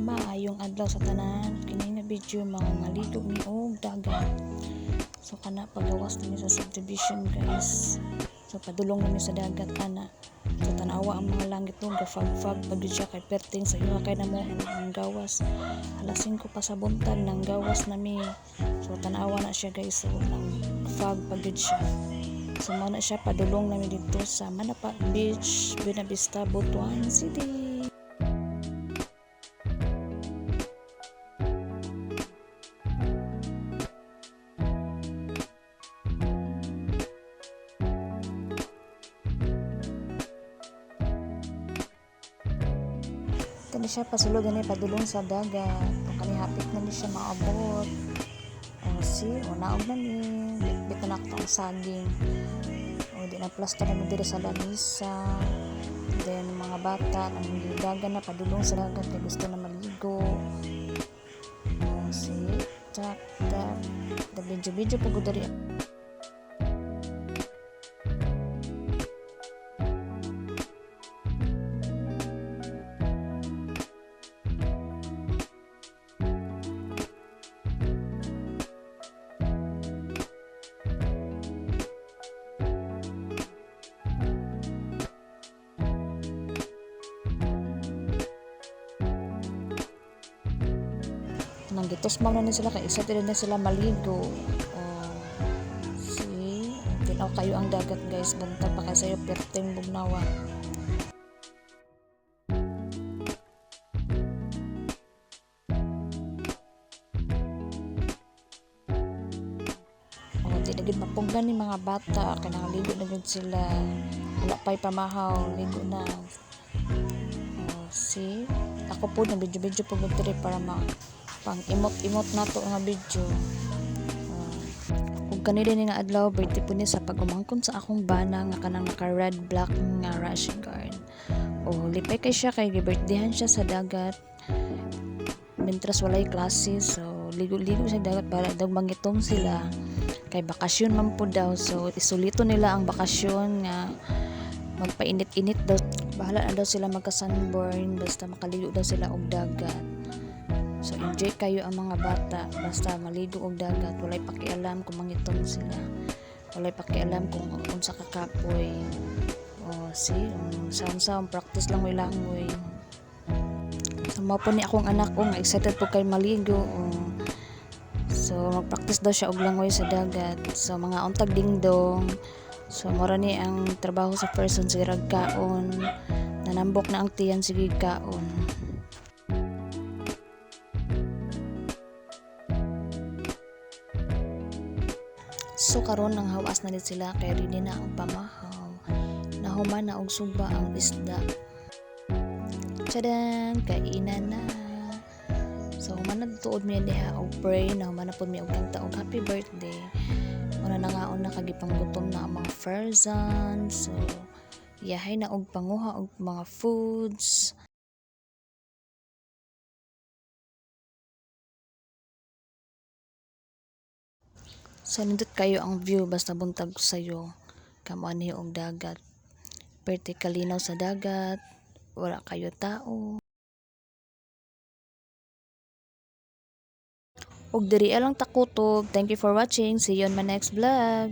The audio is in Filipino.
Maayong adlaw sa tanan. Kini nga video mga maligo ni og dagat. So kana pagawas nami sa subdivision guys. So padulong nami sa dagat ana. So tanawa ang mga langit no gafag-fag pag siya kay perting sa iyo kay namo ang gawas. Alas 5 pa sa buntag nang gawas nami. So tanawa na siya guys. So nang fog pag siya. So mo na siya padulong nami dito sa Manapa Beach, Buena Vista, Butuan City. Kani siya pasulod gani padulong sa dagat. Kung kani hapit na ni siya maabot. Naog na ni. Bito na ako ang saging. Di na plaster na diri sa lamisa. Then mga bata nang dagat na padulong sa dagat kay gusto na maligo. Tap tap. Da video po ko diri. Nang gitos na ni sila kay isa din na sila maligo. Tinaw kayo ang dagat guys, buntag pa kay sayo perteng bugnawa. Di na gid mapugdan ni mga bata kay nangaligo na gid sila. Wala pay pamahaw, ligo na. Ako po na video po gud para pang imot nato nga video. Kung kanila ni nga adlaw birthday po ni sa pagumangkon sa akong bana nga kanang naka red black nga rash guard. Lipay kay siya kay birthdayhan siya sa dagat. Mintras walay klase so ligo-ligo sa dagat para daw mangitong sila. Kay bakasyon man po daw so isulito nila ang bakasyon nga magpainit-init daw. Bahala na daw sila magka-sunburn basta makaligo daw sila og dagat. So enjoy kayo ang mga bata basta maligo og dagat, walay pakialam kung mangitong sila. Walay pakialam kung unsa ka kapoy. Sound practice lang way langoy. So mao po ni akong anak nga excited po kay maligo. So mag-practice daw siya og langoy sa dagat. So mga untag dingdong. So mora ni ang trabaho sa person sa kaon. Nanambok na ang tiyan sige kaon. So karon nang hawas na din sila kay rin na ang pamahaw. Nahuman na og suba ang isda. Tadaan, kainan na. So human na tuod mi diha og pray na human na pud mi og kanta og happy birthday. Una na ngaon na kagipang gutom na ang mga Farzan. So yahay na og panguha og mga foods. So nindot kayo ang view basta buntag sayo. Kamo ani og dagat. Perte kalinaw sa dagat. Wala kayo tao. Og diri lang takutob. Thank you for watching. See you on my next vlog.